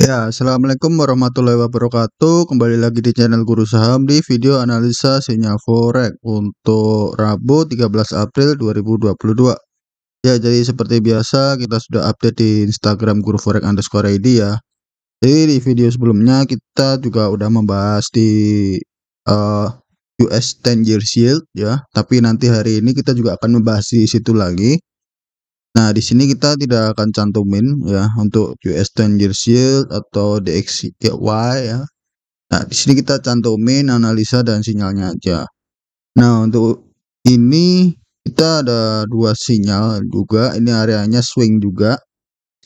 Ya, assalamualaikum warahmatullahi wabarakatuh. Kembali lagi di channel Guru Saham di video analisa sinyal forex untuk Rabu 13 April 2022. Ya, jadi seperti biasa kita sudah update di Instagram Guru Forex underscore ID ya. Jadi di video sebelumnya kita juga udah membahas di eh, US 10 year yield ya. Tapi nanti hari ini kita juga akan membahas di situ lagi. Nah, di sini kita tidak akan cantumin ya untuk US 10 year yield atau DXY ya. Nah, di sini kita cantumin analisa dan sinyalnya aja. Nah, untuk ini kita ada dua sinyal juga. Ini areanya swing juga,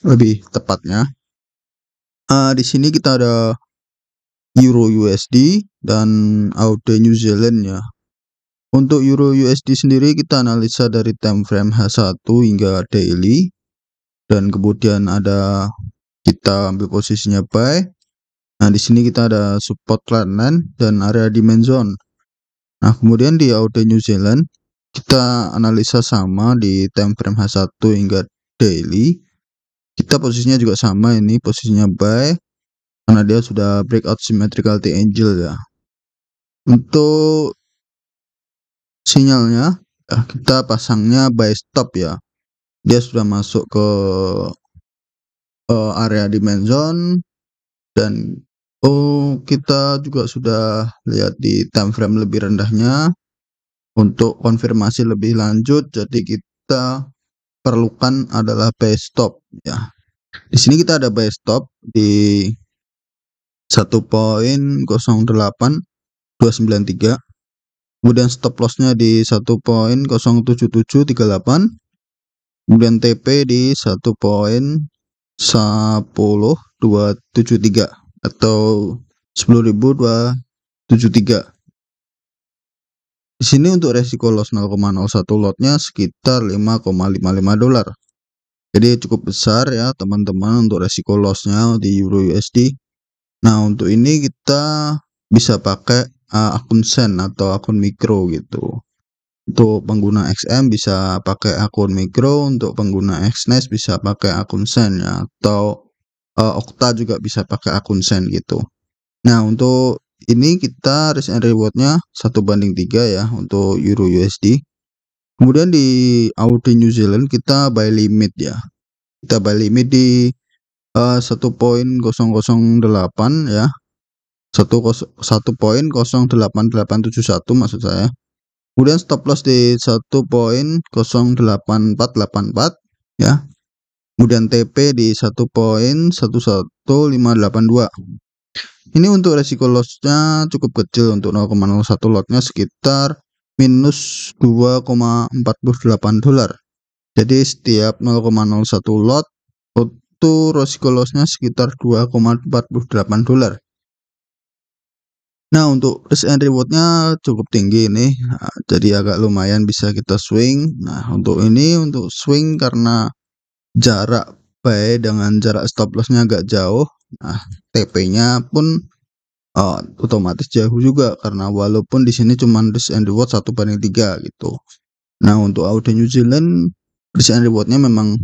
lebih tepatnya. Di sini kita ada Euro USD dan AUD New Zealand ya. Untuk Euro USD sendiri kita analisa dari time frame H1 hingga daily. Dan kemudian ada kita ambil posisinya buy. Nah, di sini kita ada support trend line dan area demand zone. Nah, kemudian di AUD New Zealand kita analisa sama di time frame H1 hingga daily. Kita posisinya juga sama, ini posisinya buy karena dia sudah breakout symmetrical triangle ya. Untuk sinyalnya kita pasangnya buy stop ya. Dia sudah masuk ke area demand zone dan kita juga sudah lihat di time frame lebih rendahnya untuk konfirmasi lebih lanjut. Jadi kita perlukan adalah buy stop ya. Di sini kita ada buy stop di 1.08293, kemudian stop lossnya di 1.07738, kemudian TP di 1.10273 atau 10.273. Di sini untuk resiko loss 0,01 lotnya sekitar 5,55 dolar. Jadi cukup besar ya teman-teman untuk resiko lossnya di Euro USD. Nah, untuk ini kita bisa pakai akun Sen atau akun mikro gitu. Untuk pengguna XM bisa pakai akun mikro, untuk pengguna XNES bisa pakai akun Sen ya, atau Okta juga bisa pakai akun Sen gitu. Nah, untuk ini kita risk and rewardnya 1:3 ya untuk Euro USD. Kemudian di AUD New Zealand kita buy limit ya. Kita buy limit di 1.008 ya. 1.08871 maksud saya. Kemudian stop loss di 1.08484 ya. Kemudian TP di 1.11582. Ini untuk resiko lossnya cukup kecil, untuk 0,01 lotnya sekitar minus 2,48 dolar. Jadi setiap 0,01 lot itu resiko lossnya sekitar 2,48 dolar. Nah, untuk risk and rewardnya cukup tinggi ini, nah, jadi agak lumayan bisa kita swing. Nah, untuk ini untuk swing karena jarak buy dengan jarak stop lossnya agak jauh. Nah, TP-nya pun otomatis jauh juga karena walaupun di sini cuma risk and reward 1:3 gitu. Nah, untuk AUD New Zealand risk and rewardnya memang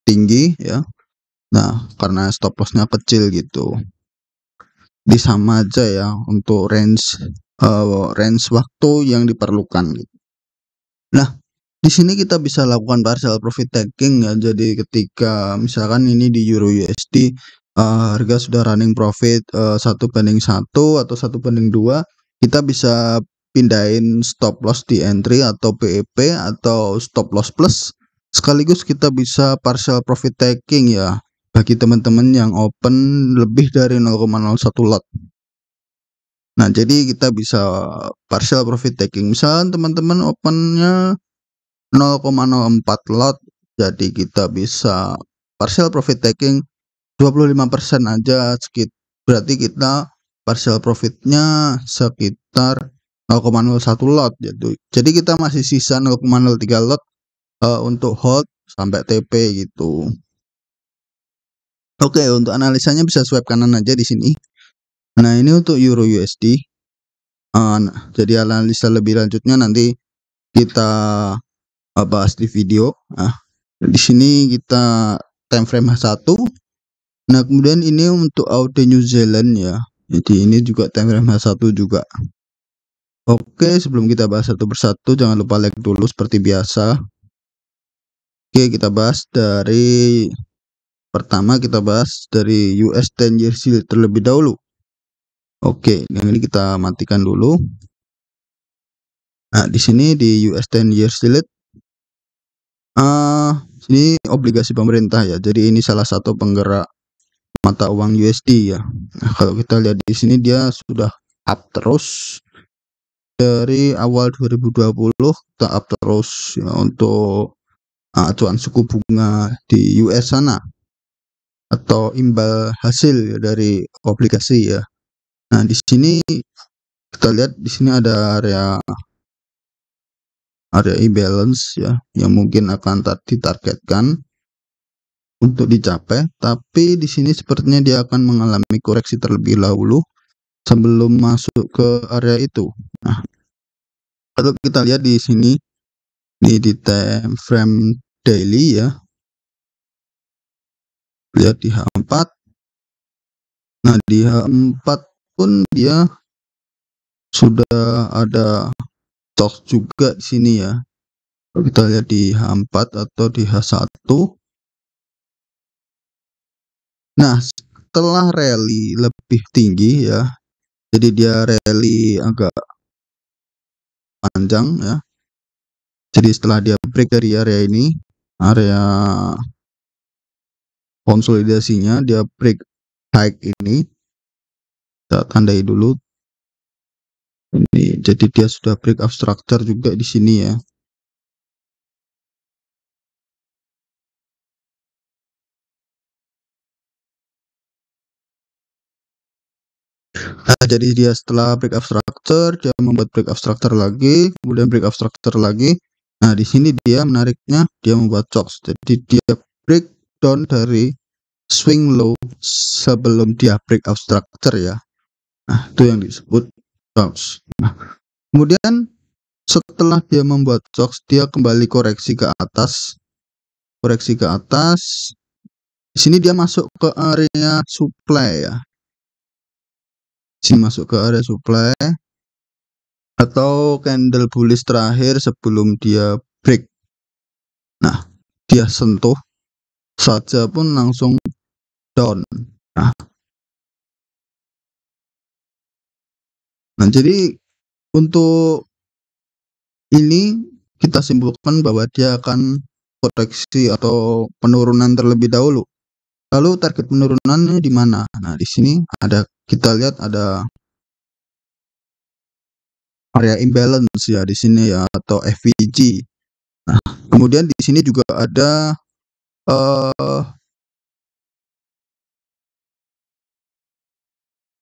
tinggi ya. Nah, karena stop lossnya kecil gitu. Di sama aja ya untuk range waktu yang diperlukan gitu. Nah, di sini kita bisa lakukan partial profit taking ya. Jadi ketika misalkan ini di Euro USD harga sudah running profit 1:1 atau 1:2, kita bisa pindahin stop loss di entry atau PEP atau stop loss plus, sekaligus kita bisa partial profit taking ya bagi teman-teman yang open lebih dari 0,01 lot. Nah, jadi kita bisa partial profit taking. Misalkan teman-teman opennya 0,04 lot, jadi kita bisa partial profit taking 25% aja, berarti kita partial profitnya sekitar 0,01 lot gitu. Jadi kita masih sisa 0,03 lot untuk hold sampai TP gitu. Oke, untuk analisanya bisa swipe kanan aja di sini. Nah, ini untuk Euro USD. Jadi analisa lebih lanjutnya nanti kita bahas di video. Di sini kita time frame H1 Nah, kemudian ini untuk AUD New Zealand ya. Jadi ini juga time frame H1 juga. Oke, sebelum kita bahas satu persatu, jangan lupa like dulu seperti biasa. Oke, kita bahas dari pertama, kita bahas dari US 10 years yield terlebih dahulu. Oke, yang ini kita matikan dulu. Nah, di sini di US 10 years yield, ini obligasi pemerintah ya. Jadi ini salah satu penggerak mata uang USD ya. Nah, kalau kita lihat di sini dia sudah up terus dari awal 2020, kita up terus ya, untuk acuan suku bunga di US sana atau imbal hasil ya, dari obligasi ya. Nah, di sini kita lihat di sini ada area imbalance ya, yang mungkin akan ditargetkan untuk dicapai, tapi di sini sepertinya dia akan mengalami koreksi terlebih dahulu sebelum masuk ke area itu. Nah, kalau kita lihat di sini, ini di time frame daily ya, lihat di H4. Nah, di H4 pun dia sudah ada stok juga di sini ya. Kalau kita lihat di H4 atau di H1. Nah, setelah rally lebih tinggi ya, jadi dia rally agak panjang ya. Jadi setelah dia break dari area ini, area konsolidasinya, dia break high ini, kita tandai dulu. Ini jadi dia sudah break up structure juga di sini ya. Nah, jadi dia setelah break up structure, dia membuat break up structure lagi, kemudian break up structure lagi. Nah, di sini dia menariknya, dia membuat COX. Jadi dia breakdown dari swing low sebelum dia break up structure ya. Nah, itu yang disebut COX. Nah, kemudian setelah dia membuat COX, dia kembali koreksi ke atas. Koreksi ke atas. Di sini dia masuk ke area supply ya. Sini masuk ke area supply atau candle bullish terakhir sebelum dia break. Nah, dia sentuh saja pun langsung down. Nah, jadi untuk ini kita simpulkan bahwa dia akan koreksi atau penurunan terlebih dahulu. Lalu target penurunannya di mana? Nah, di sini ada, kita lihat ada area imbalance ya di sini ya, atau FVG. Nah, kemudian di sini juga ada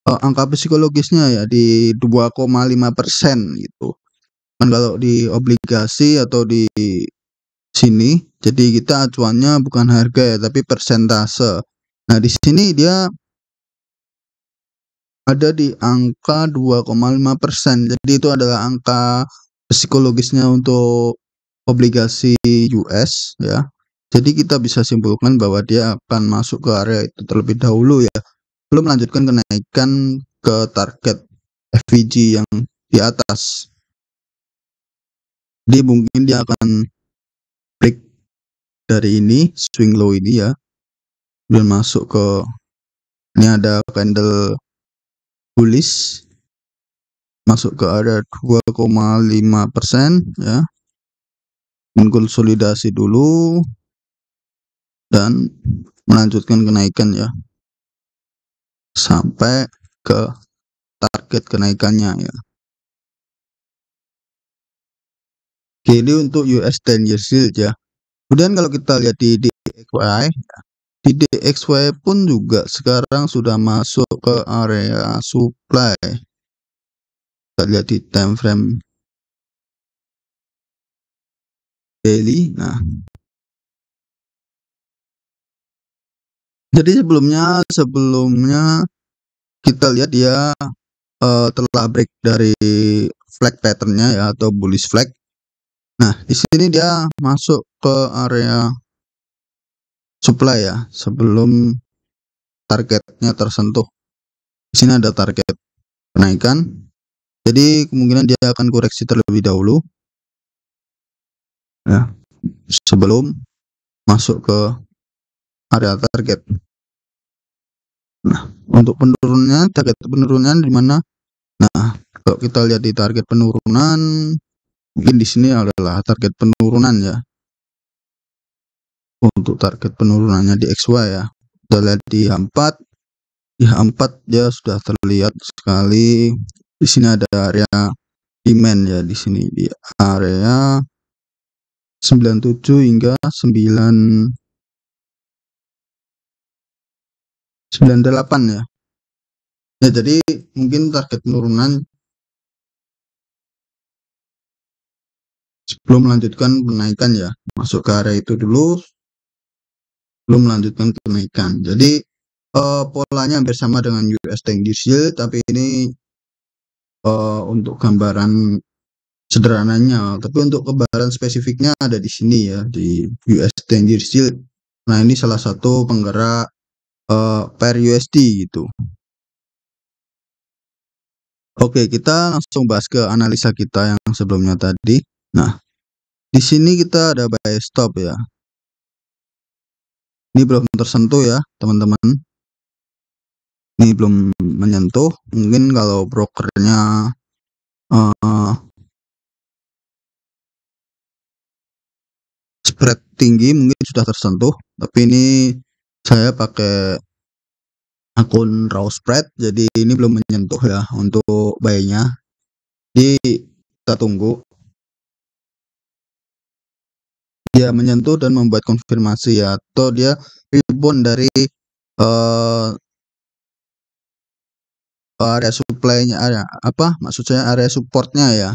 angka psikologisnya ya di 2,5% gitu. Kan kalau di obligasi atau di sini, jadi kita acuannya bukan harga ya, tapi persentase. Nah, di sini dia ada di angka 2,5%. Jadi itu adalah angka psikologisnya untuk obligasi US ya. Jadi kita bisa simpulkan bahwa dia akan masuk ke area itu terlebih dahulu ya, belum melanjutkan kenaikan ke target FVG yang di atas. Jadi mungkin dia akan break dari ini, swing low ini ya, dan masuk ke, ini ada candle bullish, masuk ke area 2,5% ya, konsolidasi dulu dan melanjutkan kenaikan ya sampai ke target kenaikannya ya. Oke, ini untuk US 10 years yield ya. Kemudian kalau kita lihat di DXY, di DXY pun juga sekarang sudah masuk ke area supply. Kita lihat di time frame daily. Nah, jadi sebelumnya kita lihat dia telah break dari flag patternnya ya, atau bullish flag. Nah, di sini dia masuk ke area supply ya, sebelum targetnya tersentuh. Di sini ada target kenaikan. Jadi kemungkinan dia akan koreksi terlebih dahulu ya, sebelum masuk ke area target. Nah, untuk penurunannya, target penurunan di mana? Nah, kalau kita lihat di target penurunan, mungkin di sini adalah target penurunan ya. Untuk target penurunannya di XY ya. Kita lihat di H4. Di H4 dia sudah terlihat sekali. Di sini ada area demand ya, di sini di area 97 hingga 98 ya. Ya, jadi mungkin target penurunan sebelum melanjutkan penaikan ya, masuk ke area itu dulu belum melanjutkan kenaikan. Jadi polanya hampir sama dengan US 10-year yield, tapi ini untuk gambaran sederhananya. Tapi untuk gambaran spesifiknya ada di sini ya, di US 10-year yield. Nah, ini salah satu penggerak pair USD gitu. Oke, kita langsung bahas ke analisa kita yang sebelumnya tadi. Nah, di sini kita ada buy stop ya. Ini belum tersentuh ya, teman-teman. Ini belum menyentuh. Mungkin kalau brokernya spread tinggi mungkin sudah tersentuh. Tapi ini saya pakai akun raw spread, jadi ini belum menyentuh ya untuk buy-nya. Jadi kita tunggu dia menyentuh dan membuat konfirmasi ya, atau dia rebound dari area supply-nya, area apa maksud saya, area supportnya ya.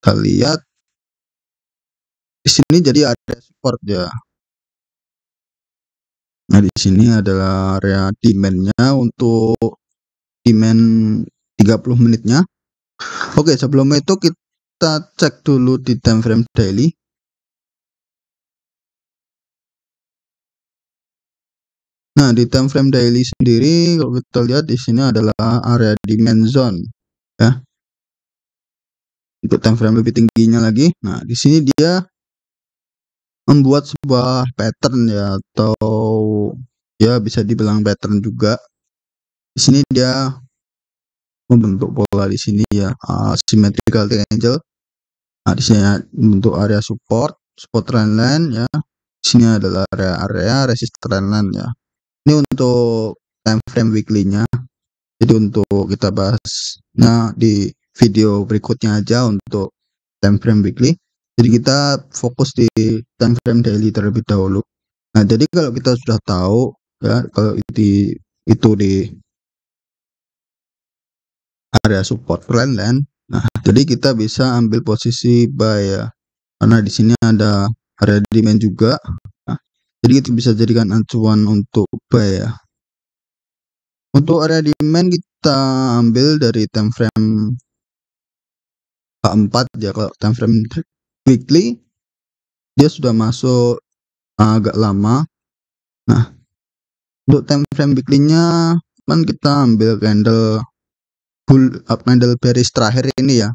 Kita lihat di sini jadi area support ya. Nah, di sini adalah area demand-nya untuk demand 30 menitnya. Oke, sebelum itu kita cek dulu di time frame daily. Nah, di time frame daily sendiri kalau kita lihat di sini adalah area demand zone ya. Untuk time frame lebih tingginya lagi. Nah, di sini dia membuat sebuah pattern ya, atau ya bisa dibilang pattern juga. Di sini dia membentuk pola di sini ya, symmetrical triangle. Nah, di sini membentuk area support trend line ya. Di sini adalah area resistance trend line ya. Ini untuk time frame weekly-nya. Jadi untuk kita bahasnya di video berikutnya aja untuk time frame weekly. Jadi kita fokus di time frame daily terlebih dahulu. Nah, jadi kalau kita sudah tahu ya, kalau itu di area support trend line, nah jadi kita bisa ambil posisi buy ya, karena di sini ada area demand juga. Nah, jadi kita bisa jadikan acuan untuk buy ya. Untuk area demand kita ambil dari time frame H4 ya. Kalau time frame weekly dia sudah masuk agak lama. Nah, untuk time frame weekly-nya kan kita ambil candle candle bearish terakhir ini ya.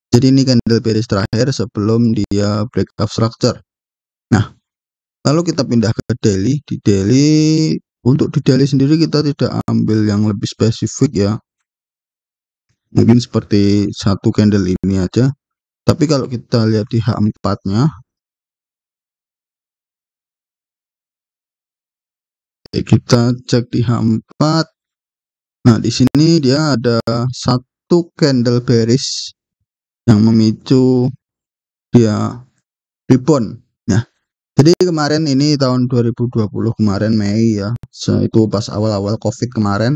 Jadi ini candle bearish terakhir sebelum dia breakout structure. Nah, lalu kita pindah ke daily. Di daily, untuk di daily sendiri kita tidak ambil yang lebih spesifik ya. Mungkin seperti satu candle ini aja. Tapi kalau kita lihat di H4-nya, kita cek di H4. Nah, di sini dia ada satu candle bearish yang memicu dia rebound. Nah, jadi kemarin ini tahun 2020 kemarin Mei ya, itu pas awal-awal COVID kemarin.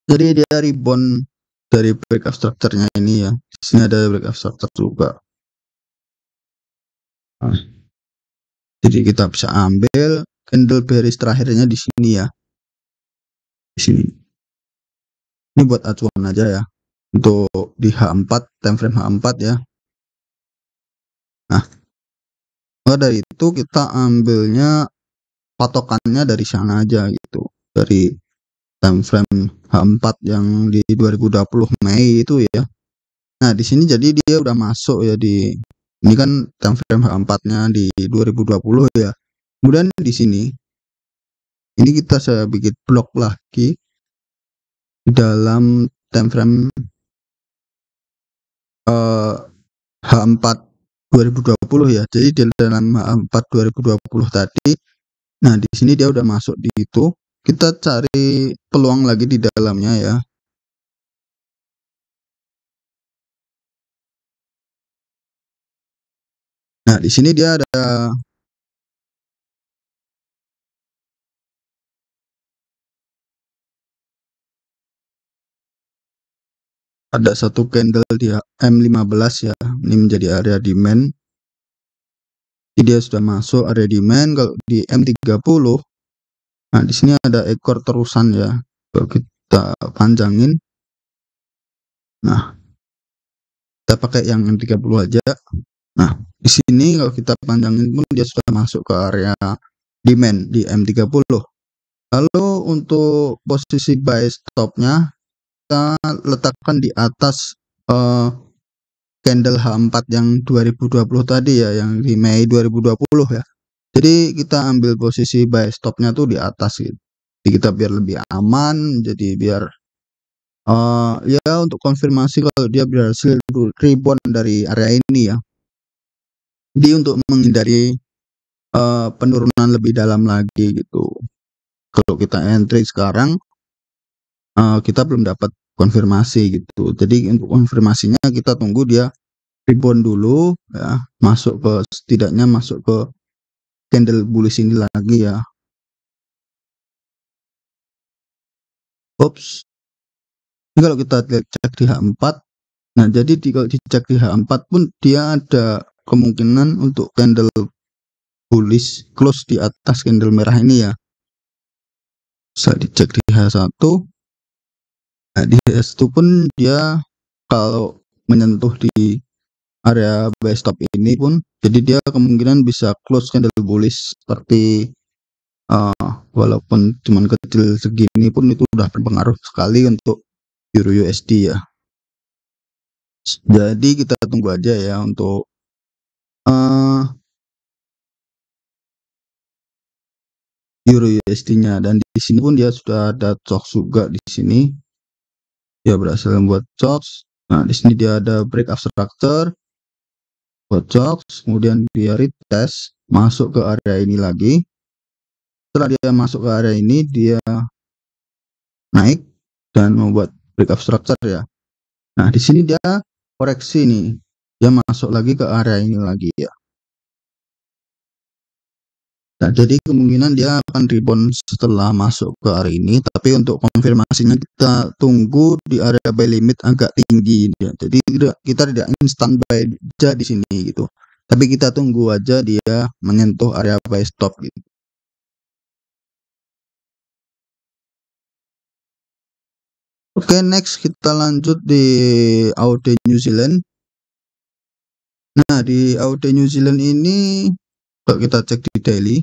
Jadi dia rebound dari breakout structure-nya ini ya. Di sini ada breakout structure juga. Nah, jadi kita bisa ambil candle bearish terakhirnya di sini ya. Di sini. Ini buat acuan aja ya. Untuk di H4, time frame H4 ya. Nah, maka dari itu kita ambilnya patokannya dari sana aja gitu, dari time frame H4 yang di 2020 Mei itu ya. Nah, di sini jadi dia udah masuk ya ini kan time frame H4-nya di 2020 ya. Kemudian di sini ini saya bikin blok lagi dalam time frame H4 2020 ya. Jadi di dalam H4 2020 tadi, nah di sini dia udah masuk di itu. Kita cari peluang lagi di dalamnya ya. Nah, di sini dia ada satu candle di M15 ya. Ini menjadi area demand. Jadi dia sudah masuk area demand. Kalau di M30, nah di sini ada ekor terusan ya. Kalau kita panjangin, nah kita pakai yang M30 aja. Nah, di sini kalau kita panjangin pun dia sudah masuk ke area demand di M30. Lalu untuk posisi buy stopnya kita letakkan di atas candle H4 yang 2020 tadi ya, yang di Mei 2020 ya. Jadi kita ambil posisi buy stopnya tuh di atas gitu. Jadi kita biar lebih aman, jadi biar ya untuk konfirmasi kalau dia berhasil rebound dari area ini ya. Jadi untuk menghindari penurunan lebih dalam lagi gitu. Kalau kita entry sekarang kita belum dapat konfirmasi gitu. Jadi untuk konfirmasinya kita tunggu dia rebound dulu ya, setidaknya masuk ke candle bullish ini lagi ya. Oops. Ini kalau kita cek di H4, nah jadi kalau dicek di H4 pun dia ada kemungkinan untuk candle bullish close di atas candle merah ini ya. Bisa dicek di H1. Nah, di H1 pun dia kalau menyentuh di area buy stop ini pun, jadi dia kemungkinan bisa close candle bullish seperti walaupun cuman kecil segini pun itu udah berpengaruh sekali untuk Euro USD ya. Jadi kita tunggu aja ya untuk Euro USD-nya, dan di sini pun dia sudah ada COX juga di sini. Dia berhasil membuat COX. Nah, di sini dia ada breakout structure buat COX, kemudian dia retest masuk ke area ini lagi. Setelah dia masuk ke area ini, dia naik dan membuat breakout structure ya. Nah, di sini dia koreksi nih. Dia masuk lagi ke area ini lagi ya. Nah, jadi kemungkinan dia akan rebound setelah masuk ke area ini, tapi untuk konfirmasinya kita tunggu di area buy limit agak tinggi ya. Jadi kita tidak instan buy aja di sini gitu. Tapi kita tunggu aja dia menyentuh area buy stop gitu. Oke, next kita lanjut di AUD New Zealand. Nah, di AUD New Zealand ini kalau kita cek di daily,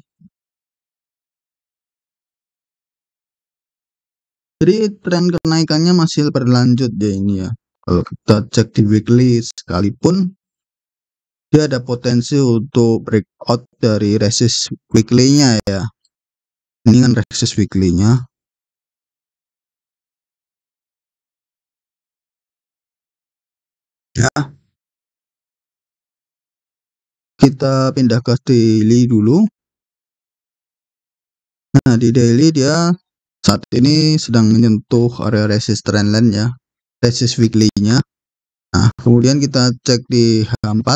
jadi tren kenaikannya masih berlanjut ya ini ya. Kalau kita cek di weekly sekalipun, dia ada potensi untuk breakout dari resist weekly-nya ya. Ini kan resist weekly-nya. Ya. Kita pindah ke daily dulu. Nah, di daily dia saat ini sedang menyentuh area resist trendline ya. Resist weekly-nya. Nah, kemudian kita cek di H4.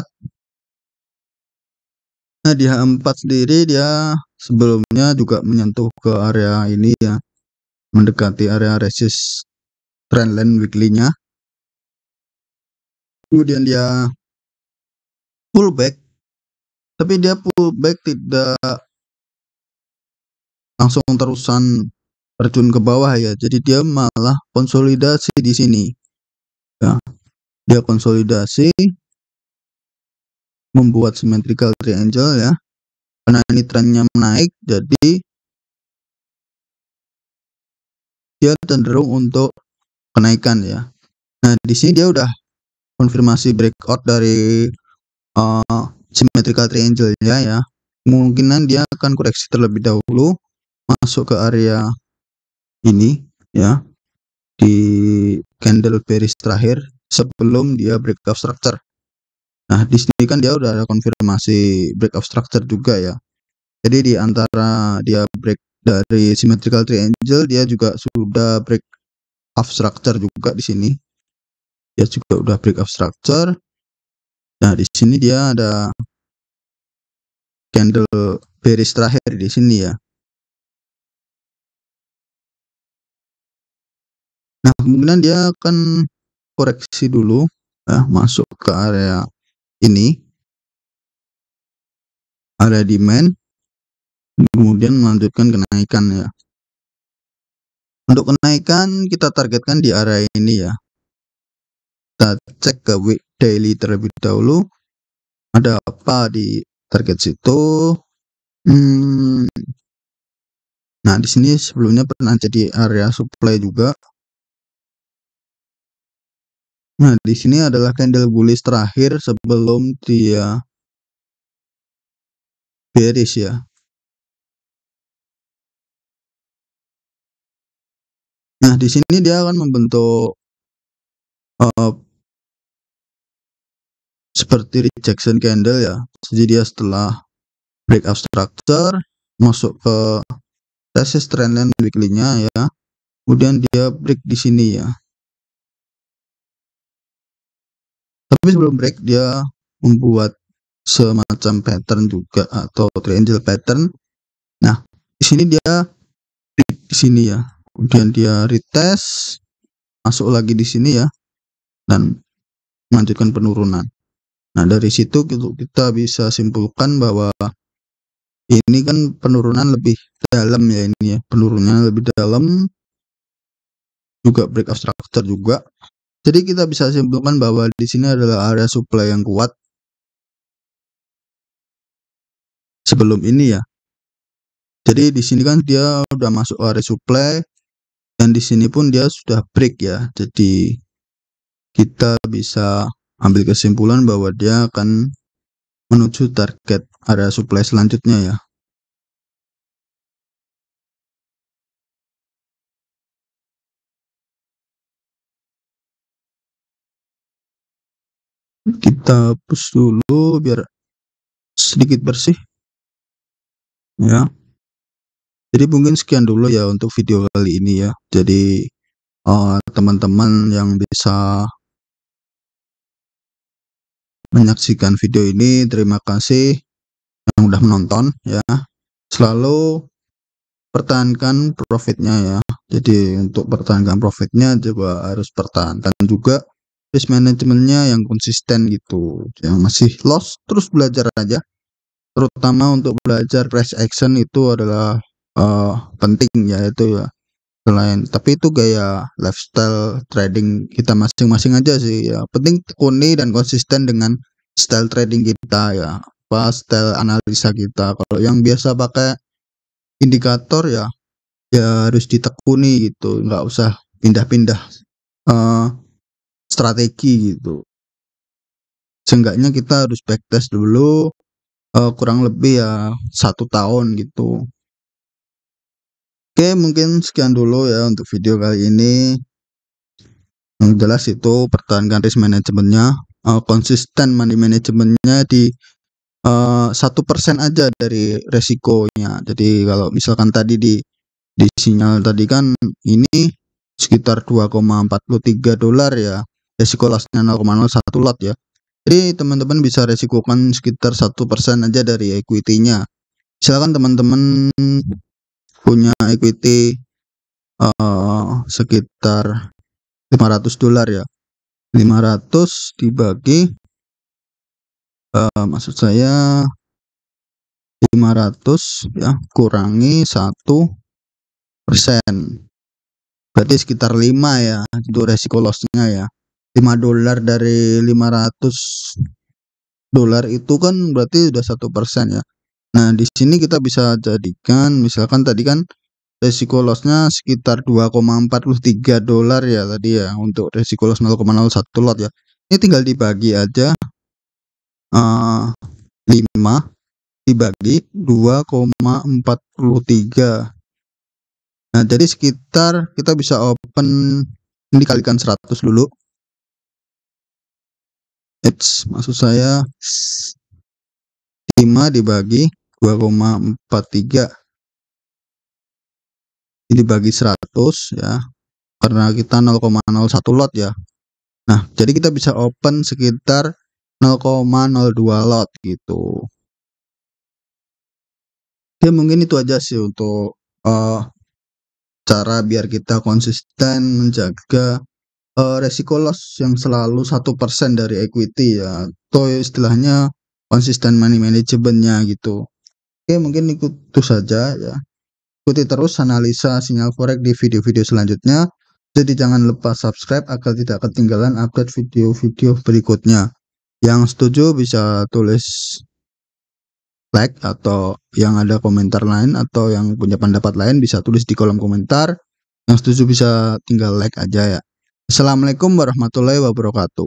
Nah, di H4 sendiri dia sebelumnya juga menyentuh ke area ini ya. Mendekati area resist trendline weekly-nya. Kemudian dia pullback, tapi dia pullback tidak langsung terusan terjun ke bawah ya. Jadi dia malah konsolidasi di sini. Ya, dia konsolidasi membuat symmetrical triangle ya. Karena ini trennya menaik, jadi dia cenderung untuk kenaikan ya. Nah, di sini dia udah konfirmasi breakout dari symmetrical triangle-nya ya. Kemungkinan dia akan koreksi terlebih dahulu masuk ke area ini ya, di candle bearish terakhir sebelum dia breakout structure. Nah, di sini kan dia udah ada konfirmasi breakout structure juga ya. Jadi di antara dia break dari symmetrical triangle, dia juga sudah break off structure juga di sini. Dia juga udah break off structure. Nah, di sini dia ada candle bearish terakhir di sini ya. Nah, kemungkinan dia akan koreksi dulu ya, masuk ke area ini, area demand, kemudian melanjutkan kenaikan ya. Untuk kenaikan kita targetkan di area ini ya. Kita cek ke week daily terlebih dahulu. Ada apa di target situ? Nah, di sini sebelumnya pernah jadi area supply juga. Nah, di sini adalah candle bullish terakhir sebelum dia bearish ya. Nah, di sini dia akan membentuk seperti rejection candle ya. Jadi dia setelah breakout structure masuk ke resist trendline weekly-nya ya. Kemudian dia break di sini ya. Tapi sebelum break dia membuat semacam pattern juga atau triangle pattern. Nah, di sini dia break di sini ya. Kemudian dia retest, masuk lagi di sini ya, dan melanjutkan penurunan. Nah, dari situ kita bisa simpulkan bahwa ini kan penurunan lebih dalam ya, ini ya, penurunannya lebih dalam, juga breakout structure juga. Jadi kita bisa simpulkan bahwa di sini adalah area supply yang kuat sebelum ini ya. Jadi di sini kan dia udah masuk area supply dan di sini pun dia sudah break ya. Jadi kita bisa ambil kesimpulan bahwa dia akan menuju target area supply selanjutnya ya. Kita hapus dulu biar sedikit bersih ya. Jadi mungkin sekian dulu ya untuk video kali ini ya. Jadi teman-teman yang bisa menyaksikan video ini, terima kasih yang udah menonton ya. Selalu pertahankan profitnya ya. Jadi untuk pertahankan profitnya juga harus pertahankan juga risk manajemennya yang konsisten gitu. Yang masih loss terus belajar aja. Terutama untuk belajar price action itu adalah penting ya itu ya. Tapi itu gaya lifestyle trading kita masing-masing aja sih ya. Penting tekuni dan konsisten dengan style trading kita ya. Apa style analisa kita. Kalau yang biasa pakai indikator ya harus ditekuni gitu, nggak usah pindah-pindah strategi gitu. Seenggaknya kita harus backtest dulu kurang lebih ya 1 tahun gitu. Oke, mungkin sekian dulu ya untuk video kali ini. Yang jelas itu pertahankan risk manajemennya, konsisten money manajemennya di 1% aja dari resikonya. Jadi kalau misalkan tadi di sinyal tadi kan ini sekitar 2,43 dolar ya, resiko lossnya 0,01 lot ya. Jadi teman-teman bisa resikokan sekitar 1% aja dari equity-nya. Misalkan teman-teman punya equity sekitar 500 dolar ya. 500 dibagi maksud saya 500 ya kurangi 1%. Berarti sekitar 5 ya untuk resiko lossnya ya. 5 dolar dari 500 dolar itu kan berarti udah 1% ya. Nah, di sini kita bisa jadikan misalkan tadi kan resiko loss-nya sekitar $2,43 ya tadi ya, untuk resiko loss 0,01 lot ya. Ini tinggal dibagi aja, 5 dibagi 2,43. Nah, jadi sekitar kita bisa open, ini dikalikan 100 dulu. Maksud saya 5 dibagi 2,43 dibagi 100 ya, karena kita 0,01 lot ya. Nah, jadi kita bisa open sekitar 0,02 lot gitu. Ya mungkin itu aja sih untuk cara biar kita konsisten menjaga resiko loss yang selalu 1% dari equity ya, atau istilahnya konsisten money management-nya gitu. Oke, mungkin itu saja ya. Ikuti terus analisa sinyal forex di video-video selanjutnya. Jadi jangan lupa subscribe agar tidak ketinggalan update video-video berikutnya. Yang setuju bisa tulis like, atau yang ada komentar lain atau yang punya pendapat lain bisa tulis di kolom komentar. Yang setuju bisa tinggal like aja ya. Assalamualaikum warahmatullahi wabarakatuh.